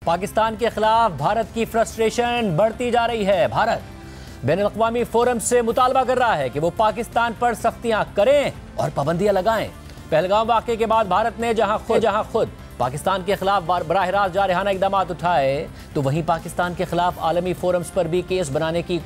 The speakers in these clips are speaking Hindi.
पाकिस्तान के खिलाफ भारत की फ्रस्ट्रेशन बढ़ती जा रही है। भारत बैनुल-अक़वामी फोरम से मुतालबा कर रहा है कि वो पाकिस्तान पर सख्तियां करें और पाबंदियां लगाएं। पहलगाम वाक़े के बाद भारत ने जहां खुद पाकिस्तान के खिलाफ बराह रास्त जारहाना इक़दाम उठाए, तो वहीं पाकिस्तान के खिलाफ आलमी फोरम्स पर भी केस बनाने की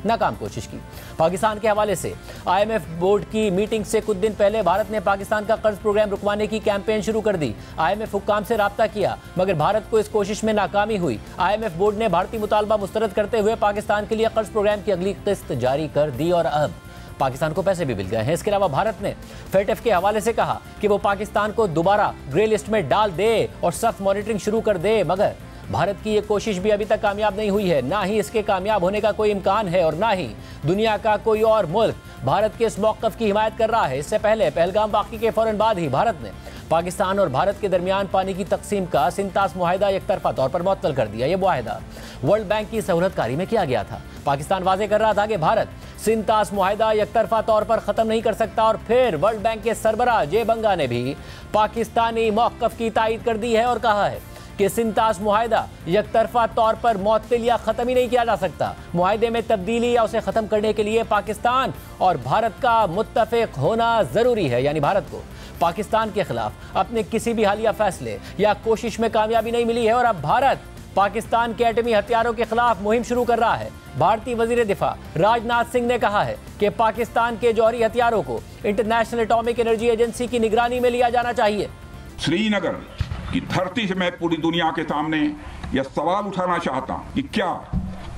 नाकाम कोशिश की। पाकिस्तान के हवाले से IMF बोर्ड की मीटिंग से कुछ दिन पहले भारत ने पाकिस्तान का कर्ज प्रोग्राम रुकवाने की कैंपेन शुरू कर दी। IMF हुक्काम से राब्ता किया, मगर भारत को इस कोशिश में नाकामी हुई। IMF बोर्ड ने भारतीय मुतालबा मुस्तरद करते हुए पाकिस्तान के लिए कर्ज प्रोग्राम की अगली किस्त जारी कर दी और अब पाकिस्तान को पैसे भी मिल गए हैं। इसके अलावा भारत ने FATF के हवाले से कहा कि वो पाकिस्तान को दोबारा ग्रे लिस्ट में डाल दे और सख्त मॉनिटरिंग शुरू कर दे, मगर भारत की ये कोशिश भी अभी तक कामयाब नहीं हुई है। ना ही इसके कामयाब होने का कोई इम्कान है और ना ही दुनिया का कोई और मुल्क भारत के इस मौक़िफ़ की हिमायत कर रहा है। इससे पहले पहलगाम वाक़े के फ़ौरन बाद ही भारत ने पाकिस्तान और भारत के दरमियान पानी की तकसीम का सिंतास मुआहिदा एक तरफा तौर पर मुअत्तल कर दिया। ये मुआहिदा वर्ल्ड बैंक की सहूलतकारी में किया गया था। पाकिस्तान वाज़े कर रहा था कि भारत सिंतास मुआहिदा एक तरफा तौर पर ख़त्म नहीं कर सकता और फिर वर्ल्ड बैंक के सरबराह जे बंगा ने भी पाकिस्तानी मौक़िफ़ की तायीद कर दी है और कहा है कि सिंतास मुआहिदा यकतरफा तौर पर मुअत्तल या ख़त्म ही नहीं किया जा सकता। मुआहिदे में तब्दीली या उसे ख़त्म करने के लिए पाकिस्तान और भारत का मुत्तफ़िक होना ज़रूरी है। यानी भारत को पाकिस्तान के खिलाफ अपने किसी भी हालिया फैसले या कोशिश में कामयाबी नहीं मिली है और अब भारत पाकिस्तान के एटमी हथियारों के खिलाफ मुहिम शुरू कर रहा है। भारतीय वज़ीर दिफा राजनाथ सिंह ने कहा है कि पाकिस्तान के जौहरी हथियारों को इंटरनेशनल एटॉमिक एनर्जी एजेंसी की निगरानी में लिया जाना चाहिए। श्रीनगर की धरती से मैं पूरी दुनिया के सामने यह सवाल उठाना चाहता हूं कि क्या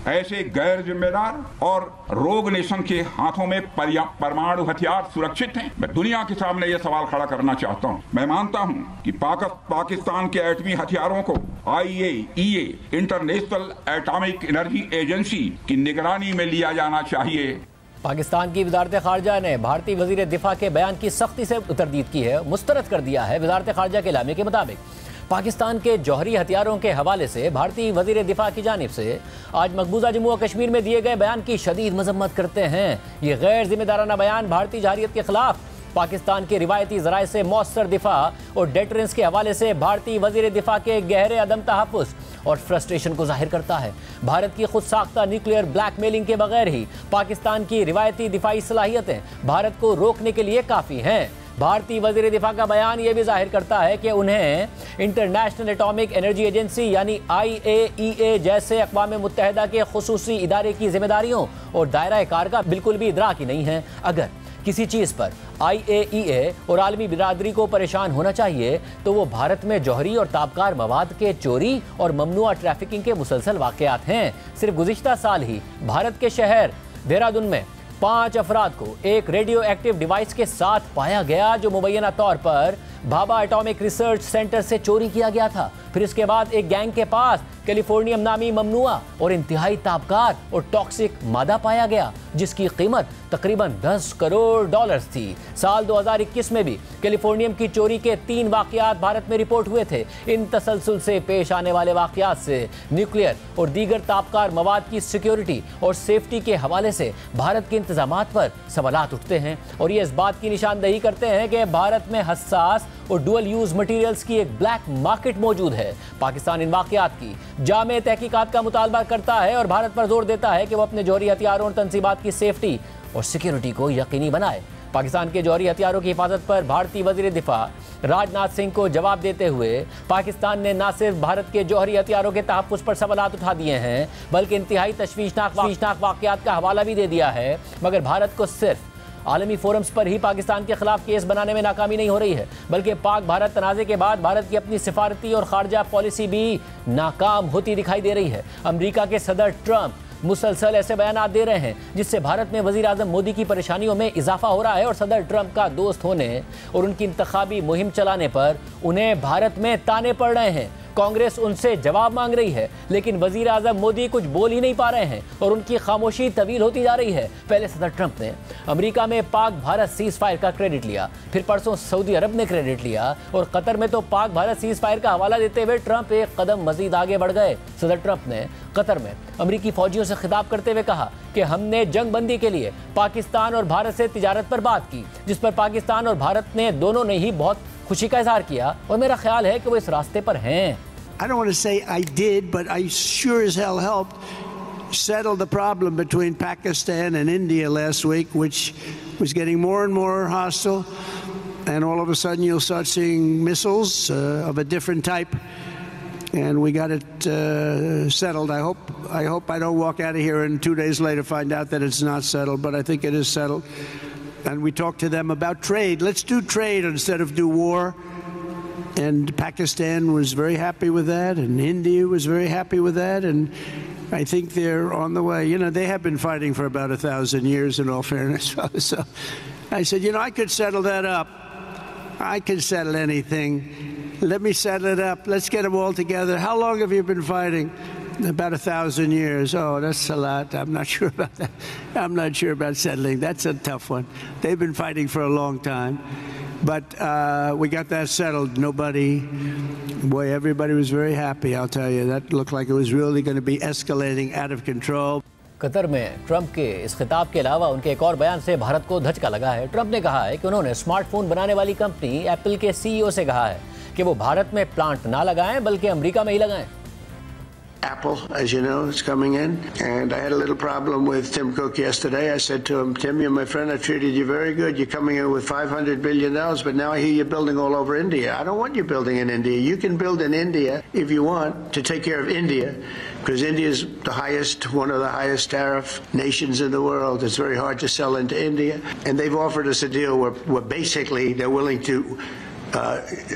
ऐसे गैर जिम्मेदार और रोग नेशन के हाथों में परमाणु हथियार सुरक्षित हैं? मैं दुनिया के सामने यह सवाल खड़ा करना चाहता हूं। मैं मानता हूं कि पाकिस्तान के एटमी हथियारों को IAEA international atomic energy agency की निगरानी में लिया जाना चाहिए। पाकिस्तान की वज़ारत ख़ारजा ने भारतीय वज़ीर दिफा के बयान की सख्ती से तरदीद की है, मुस्तरद कर दिया है। वज़ारत ख़ारजा के एलामे के मुताबिक पाकिस्तान के जौहरी हथियारों के हवाले से भारतीय वज़ीर दिफा की जानिब से आज मकबूजा जम्मू और कश्मीर में दिए गए बयान की शदीद मजम्मत करते हैं। ये गैर जिम्मेदाराना बयान भारतीय जौहरियत के खिलाफ पाकिस्तान के रिवायती ज़राए से मौसर दिफा और डेटरेंस के हवाले से भारतीय वज़ीर दिफा के गहरे अदम तहफ़्फ़ुज़ और फ्रस्ट्रेशन को जाहिर करता है। भारत की खुद साख्ता न्यूक्लियर ब्लैकमेलिंग के बगैर ही पाकिस्तान की रिवायती दिफाई सलाहियतें भारत को रोकने के लिए काफ़ी हैं। भारतीय वज़ीर दिफा का बयान ये भी जाहिर करता है कि उन्हें इंटरनेशनल एटॉमिक एनर्जी एजेंसी यानी IAEA जैसे अक़वाम मुत्तहिदा के खुसूसी इदारे की जिम्मेदारियों और दायरा कार का बिल्कुल भी इदराक ही नहीं है। अगर किसी चीज़ पर IAEA और आलमी बिरादरी को परेशान होना चाहिए तो वो भारत में जौहरी और ताबकार मवाद के चोरी और ममनुआ ट्रैफिकिंग के मुसलसल वाक़यात हैं। सिर्फ गुज़िश्ता साल ही भारत के शहर देहरादून में 5 अफराद को एक रेडियो एक्टिव डिवाइस के साथ पाया गया, जो मुबैना तौर पर भाभा एटॉमिक रिसर्च सेंटर से चोरी किया गया था। फिर इसके बाद एक गैंग के पास कैलिफोर्नियम नामी ममनुआ और इंतहाई ताबकार और टॉक्सिक मादा पाया गया, जिसकी कीमत तकरीबन $10 करोड़ थी। साल 2021 में भी कैलिफोर्नियम की चोरी के 3 वाक़यात भारत में रिपोर्ट हुए थे। इन तसलसल से पेश आने वाले वाक़यात से न्यूक्लियर और दीगर ताबकार मवाद की सिक्योरिटी और सेफ्टी के हवाले से भारत के इंतजामात पर सवालात उठते हैं और ये इस बात की निशानदही करते हैं कि भारत में हसास और डुअल यूज़ मटीरियल्स की एक ब्लैक मार्केट मौजूद है। पाकिस्तान इन वाक़यात की जामे तहकीकात का मुतालबा करता है और भारत पर जोर देता है कि वो अपने जौहरी हथियारों और तनसीबात की सेफ्टी और सिक्योरिटी को यकीनी बनाए। पाकिस्तान के जौहरी हथियारों की हिफाजत पर भारतीय वज़ीर दिफा राजनाथ सिंह को जवाब देते हुए पाकिस्तान ने न सिर्फ भारत के जौहरी हथियारों के तहफ़्फ़ुज़ पर सवालात उठा दिए हैं, बल्कि इंतहाई तशवीशनाक वाक़यात का हवाला भी दे दिया है। मगर भारत को सिर्फ आलमी फोरम्स पर ही पाकिस्तान के खिलाफ केस बनाने में नाकामी नहीं हो रही है, बल्कि पाक भारत तनाज़े के बाद भारत की अपनी सिफारती और खारजा पॉलिसी भी नाकाम होती दिखाई दे रही है। अमेरिका के सदर ट्रंप मुसलसल ऐसे बयान दे रहे हैं जिससे भारत में वज़ीर आज़म मोदी की परेशानियों में इजाफा हो रहा है और सदर ट्रंप का दोस्त होने और उनकी इंतखाबी मुहिम चलाने पर उन्हें भारत में ताने पड़ रहे हैं। कांग्रेस उनसे जवाब मांग रही है, लेकिन वज़ीर आज़म मोदी कुछ बोल ही नहीं पा रहे हैं और उनकी खामोशी तवील होती जा रही है। पहले सदर ट्रंप ने अमेरिका में पाक भारत सीज़ फायर का क्रेडिट लिया, फिर परसों सऊदी अरब ने क्रेडिट लिया और कतर में तो पाक भारत सीज़ फायर का हवाला देते हुए ट्रंप एक कदम मजीद आगे बढ़ गए। सदर ट्रंप ने कतर में अमेरिकी फौजियों से खिताब करते हुए कहा कि हमने जंगबंदी के लिए पाकिस्तान और भारत से तिजारत पर बात की, जिस पर पाकिस्तान और भारत ने दोनों ने ही बहुत खुशी का इजहार किया और मेरा ख्याल है कि वो इस रास्ते पर हैं। I don't want to say I did, but I sure as hell helped settle the problem between Pakistan and India last week, which was getting more and more hostile. And all of a sudden you'll start seeing missiles of a different type. And we got it settled. I hope I don't walk out of here and 2 days later find out that it's not settled, but I think it is settled. And we talked to them about trade. Let's do trade instead of do war. And Pakistan was very happy with that, and India was very happy with that, and I think they're on the way. You know, they have been fighting for about 1,000 years, in all fairness. So I said, you know, I could settle that up. I can settle anything. Let me settle it up. Let's get them all together. How long have you been fighting? About 1,000 years. Oh, that's a lot. I'm not sure about that. I'm not sure about settling. That's a tough one. They've been fighting for a long time. But we got that settled. Everybody was very happy, I'll tell you. That looked like it was really going to be escalating out of control. Qatar में ट्रंप के इस खिताब के अलावा उनके एक और बयान से भारत को धचका लगा है। ट्रंप ने कहा है कि उन्होंने स्मार्टफोन बनाने वाली कंपनी एप्पल के सीईओ से कहा है कि वो भारत में प्लांट ना लगाएं बल्कि अमेरिका में ही लगाएं। Apple, as you know, is coming in, and I had a little problem with Tim Cook yesterday. I said to him, Tim, you're my friend, I've treated you very good. You're coming in with $500 billion, but now I hear you're building all over India. I don't want you building in India. You can build in India if you want to take care of India, because India is one of the highest tariff nations in the world. It's very hard to sell into India, and they've offered us a deal where basically they're willing to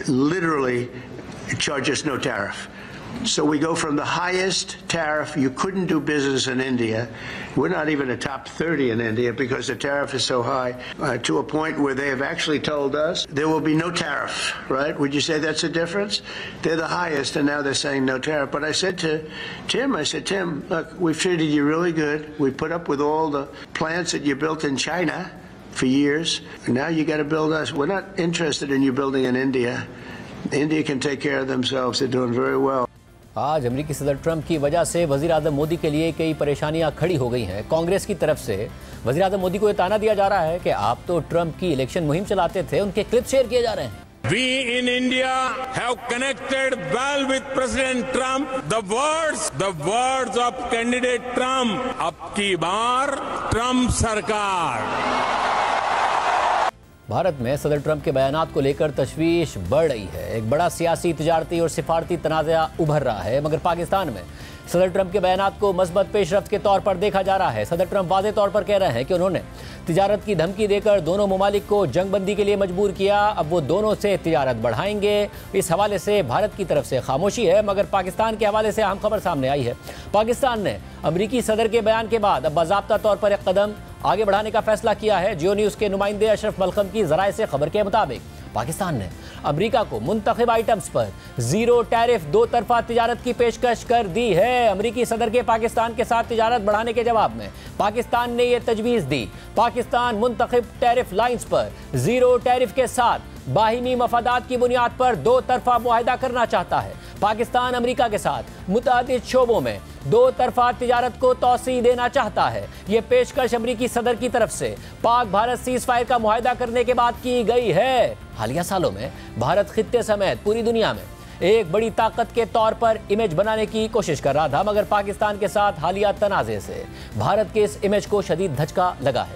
literally charge us no tariff. So we go from the highest tariff, you couldn't do business in India, we're not even a top 30 in India because the tariff is so high, to a point where they have actually told us there will be no tariff, right? Would you say that's a difference? They're the highest and now they're saying no tariff. But I said to Tim, Tim, look, we've treated you really good. We put up with all the plants that you built in China for years. And now you got to build us. We're not interested in you building in India. India can take care of themselves. They're doing very well. आज अमेरिकी सदर ट्रंप की वजह से वजीर आजम मोदी के लिए कई परेशानियां खड़ी हो गई हैं। कांग्रेस की तरफ से वजीर आजम मोदी को ये ताना दिया जा रहा है कि आप तो ट्रंप की इलेक्शन मुहिम चलाते थे, उनके क्लिप शेयर किए जा रहे हैं। We in India have connected well with President Trump. The words of candidate Trump. अब की बार ट्रंप सरकार। भारत में सदर ट्रंप के बयानात को लेकर तशवीश बढ़ रही है। एक बड़ा सियासी, तिजारती और सिफारती तनाज़ा उभर रहा है, मगर पाकिस्तान में सदर ट्रंप के बयानात को मस्बत पेशरफ्त के तौर पर देखा जा रहा है। सदर ट्रंप वाज़ेह तौर पर कह रहे हैं कि उन्होंने तिजारत की धमकी देकर दोनों ममालिक को जंगबंदी के लिए मजबूर किया। अब वो दोनों से तिजारत बढ़ाएंगे। इस हवाले से भारत की तरफ से खामोशी है, मगर पाकिस्तान के हवाले से अहम खबर सामने आई है। पाकिस्तान ने अमरीकी सदर के बयान के बाद अब बाज़ाब्ता तौर पर एक कदम आगे बढ़ाने का फैसला किया है। जियो न्यूज़ के नुमाइंदे अशरफ मलखम की ज़राए से खबर के मुताबिक पाकिस्तान ने अमेरिका को मुंतखब आइटम्स पर जीरो टैरिफ दो तरफा तिजारत की पेशकश कर दी है। अमेरिकी सदर के पाकिस्तान के साथ तिजारत बढ़ाने के जवाब में पाकिस्तान ने यह तजवीज़ दी। पाकिस्तान मुंतखब टैरिफ लाइन्स पर जीरो टैरिफ के साथ बाहिमी मफादात की बुनियाद पर दो तरफा मुआहिदा करना चाहता है। पाकिस्तान अमेरिका के साथ मुतादिद शोबों में दो तरफा तिजारत को तौसी देना चाहता है। ये पेशकश अमेरिकी सदर की तरफ से पाक भारत सीज फायर का मुआहिदा करने के बाद की गई है। हालिया सालों में भारत खित्ते समेत पूरी दुनिया में एक बड़ी ताकत के तौर पर इमेज बनाने की कोशिश कर रहा था, मगर पाकिस्तान के साथ हालिया तनाज़े से भारत के इस इमेज को शदीद धचका लगा है।